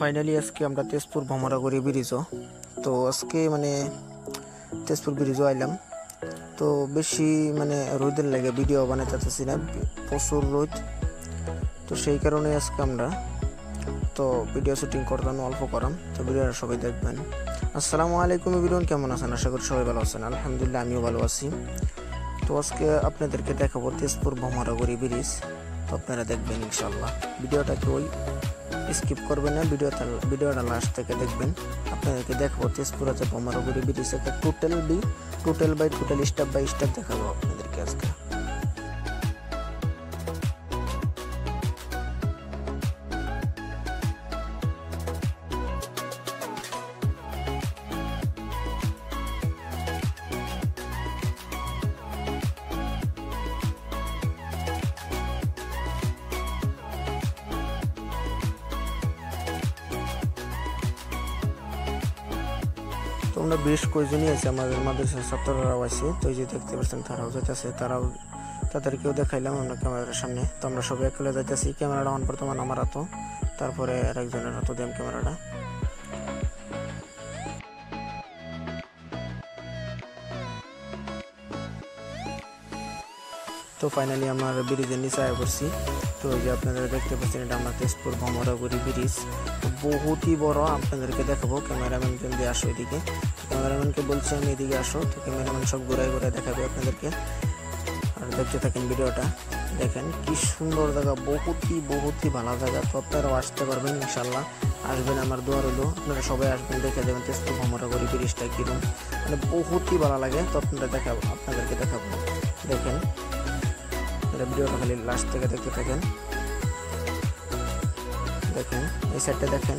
Finally আজকে আমরা তেজপুর ভ্রমরাগড়ি ব্রিজও তো আজকে তেজপুর ব্রিজও আইলাম। তো বেশি রোদের লাগে ভিডিও বানাতে চাচ্ছি না, প্রচুর রোদ। তো সেই কারণে আজকে আমরা তো ভিডিও শুটিং করতাম অল্প করাম। তো ভিডিওটা সবাই দেখবেন। আসসালামু আলাইকুম এভরিওয়ান, কেমন আছেন? আশা করি সবাই ভালো আছেন। আলহামদুলিল্লাহ আমিও ভালো আছি। তো আজকে আপনাদেরকে দেখাবো তেজপুর ভ্রমরাগড়ি ব্রিজ। তো আপনারা দেখবেন ইনশাল্লাহ। ভিডিওটা কেউ স্কিপ করবেন না, ভিডিওটা লাস্ট থেকে দেখবেন। আপনাদেরকে দেখাবো তেজপুর আছে ভ্রমরাগড়ি ব্রিজ একটা টোটাল স্টেপ বাই স্টেপ দেখাবো আপনাদেরকে আজকে। তোমরা বেশ কয়েকজনই আছে, আমাদের মাদ্রাসার ছাত্ররাও আছে। তো এই যে দেখতে পাচ্ছেন তারাও যাইতেছে, তাদেরকেও দেখাইলাম আমরা ক্যামেরার সামনে। তো আমরা সবাই একলে যাইতেছি। ক্যামেরাটা অন বর্তমান আমার হাতো, তারপরে আরেকজনের হাতো দিলাম ক্যামেরাটা। তো ফাইনালি আমার ব্রিজের নিচে আয় করছি। তো এই যে আপনারা দেখতে পাচ্ছেন এটা আমরা তেজপুর ভ্রমরাগড়ি ব্রিজ, বহুতই বড়। আপনাদেরকে দেখাবো। ক্যামেরাম্যান যদি আসো এদিকে, ক্যামেরাম্যানকে বলছি আমি এদিকে আসো। তো ক্যামেরাম্যান সব ঘুরাই দেখাবে আপনাদেরকে। আর দেখতে থাকেন ভিডিওটা, দেখেন কি সুন্দর জায়গা, বহুতই ভালো জায়গা। তো আপনারাও আসতে পারবেন ইনশাল্লাহ। আসবেন, আমার দোয়া রইল। আপনারা সবাই আসবেন, দেখে যাবেন তেজপুর ভ্রমরাগড়ি ব্রিজটা কিরকম, বহুতই ভালো লাগে। তো আপনাদেরকে দেখাবো। দেখেন ভিডিওটা খালি লাস্ট থেকে দেখতে থাকেন। দেখেন এই সাইডটা দেখেন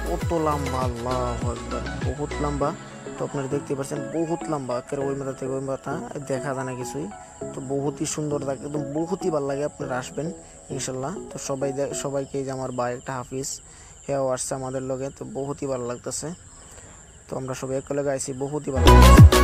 কত লম্বা, আল্লাহু আকবার, বহুত লম্বা। তো আপনারা দেখতে পাচ্ছেন বহুত লম্বা, ওই মাথা থেকে ওই মাথা দেখা যায় না কিছুই। তো বহুতই সুন্দর লাগে, একদম বহুতই ভালো লাগে। আপনারা আসবেন ইনশাল্লাহ। তো সবাইকে যে আমার ভাই একটা হাফিজ, হেও আসছে আমাদের লগে। তো বহুতই ভালো লাগতেছে। তো আমরা সবাই এক লগে আইছি, বহুতই ভালো লাগতেছে।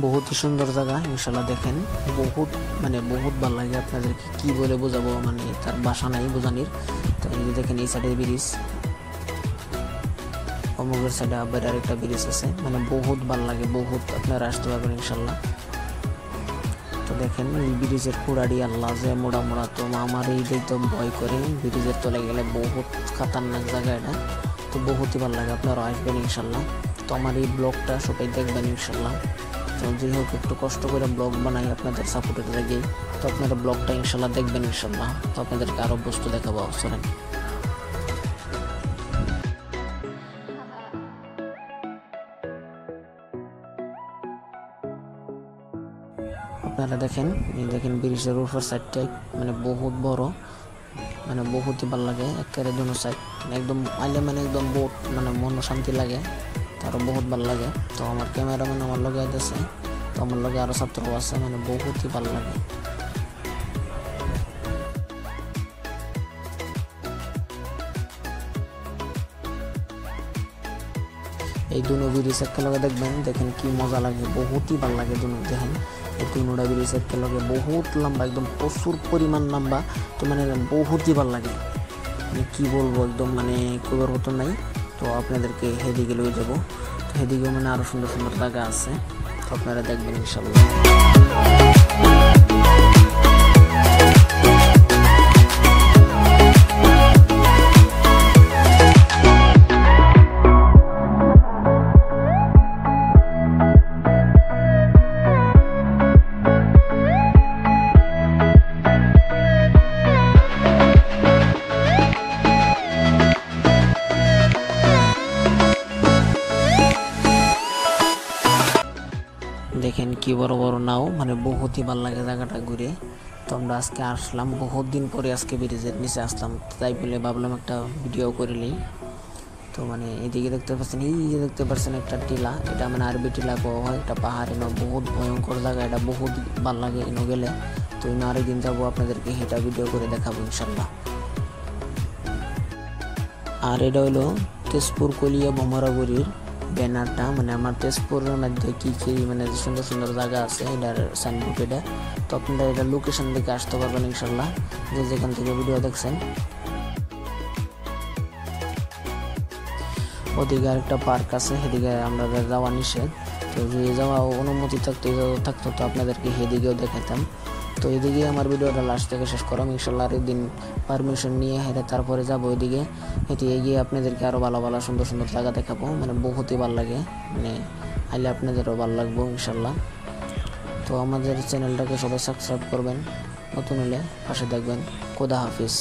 বহুত সুন্দর জায়গা ইনশাল্লাহ। দেখেন বহুত ভালো লাগে। আপনাদেরকে কি বলে বোঝাবো, তার ভাষা নাই বোঝানির। তো এই দেখেন এই সাইডে ব্রিজ, অমুকের সাইডে আবার আরেকটা ব্রিজ আছে। বহুত ভালো লাগে, বহুত। আপনারা আসতে পারবেন ইনশাল্লাহ। তো দেখেন এই ব্রিজের কুড়াড়ি আল্লাহ যে মোড়া। তো আমার এই দেখতে ভয় করে, ব্রিজের তলে গেলে বহুত খাতারনাক জায়গা এটা। তো বহুতই ভালো লাগে, আপনারা আসবেন ইনশাল্লাহ। তো আমার এই ব্লগটা সবাই দেখবেন ইনশাল্লাহ। তো যাই হোক, একটু কষ্ট করে ব্লগ বানাই আপনাদের সাপোর্টের জায়গায়। তো আপনারা ব্লগটা ইনশাল্লাহ দেখবেন ইনশাল্লাহ। তো আপনাদেরকে আরও বস্তু দেখাবো। চলেন আপনারা দেখেন ব্রিজের উপর সাইডটাই বহুত বড়, বহুতই ভালো লাগে। একেবারে দুনো সাইড একদম আইলে একদম বোট মন শান্তি লাগে, তারও বহুত ভালো লাগে। তো আমার ক্যামেরাম্যান আমার লগে আছে, তো আমার লগে আরো ছাত্র আছে, বহুতই ভালো লাগে। এই দুনো ব্রিজ একেলগে দেখেন কি মজা লাগে, বহুতই ভালো লাগে। দেখেন এই দুনোটা ব্রিজ একেলগে বহুত লম্বা, একদম প্রচুর পরিমাণ লম্বা। তো বহুতই ভালো লাগে, কি বলবো, একদম কইবার মতো নাই। তো আপনাদেরকে হেদিকে লয়ে যাবো। তো হেদিকেও আরো সুন্দর সুন্দর জায়গা আছে। তো আপনারা দেখবেন ইনশাল্লাহ। কি বড় বড় নাও, মানে বহুতই ভালো লাগে জায়গাটা ঘুরে। তো আমরা আজকে আসলাম, বহুত দিন পরে আজকে ব্রিজের নিচে আসলাম, তাই বলে ভাবলাম একটা ভিডিও করে নিই। তো মানে এদিকে দেখতে পাচ্ছেন, এই যে দেখতে পাচ্ছেন একটা টিলা, এটা মানে আরবি টিলা পাওয়া হয়, এটা পাহাড়, এনে বহুত ভয়ঙ্কর জায়গা, এটা বহুত ভালো লাগে এনে গেলে। তো এনে আরেকদিন যাবো, আপনাদেরকে এটা ভিডিও করে দেখাবো ইনশাল্লাহ। আর এটা হলো তেজপুর কলিয়া ভ্রমরাগুড়ির ব্যানারটা, মানে আমার তেজপুরের মধ্যে কী কী মানে সুন্দর সুন্দর জায়গা আছে এটার সাইনবোর্ড এটা। তো আপনারা এটা লোকেশন দেখে আসতে পারবেন ইনশাল্লাহ, যে যেখান থেকে ভিডিও দেখছেন। ওদিকে আরেকটা পার্ক আছে, সেদিকে আমরা যাওয়া নিষেধ। তো যদি যাওয়া অনুমতি থাকতো তো আপনাদেরকে সেদিকেও দেখাতাম। তো এদিকে আমার ভিডিওটা লাস্ট থেকে শেষ করাম ইনশাল্লাহ। আরেকদিন পারমিশন নিয়ে হেঁটে তারপরে যাবো ওইদিকে, হেঁটে গিয়ে আপনাদেরকে আরও ভালো ভালো সুন্দর সুন্দর জায়গা দেখাবো, মানে বহুতই ভালো লাগে, মানে আইলে আপনাদেরও ভালো লাগবো ইনশাল্লাহ। তো আমাদের চ্যানেলটাকে সবাই সাবস্ক্রাইব করবেন, নতুন হলে পাশে দেখবেন। খোদা হাফিজ।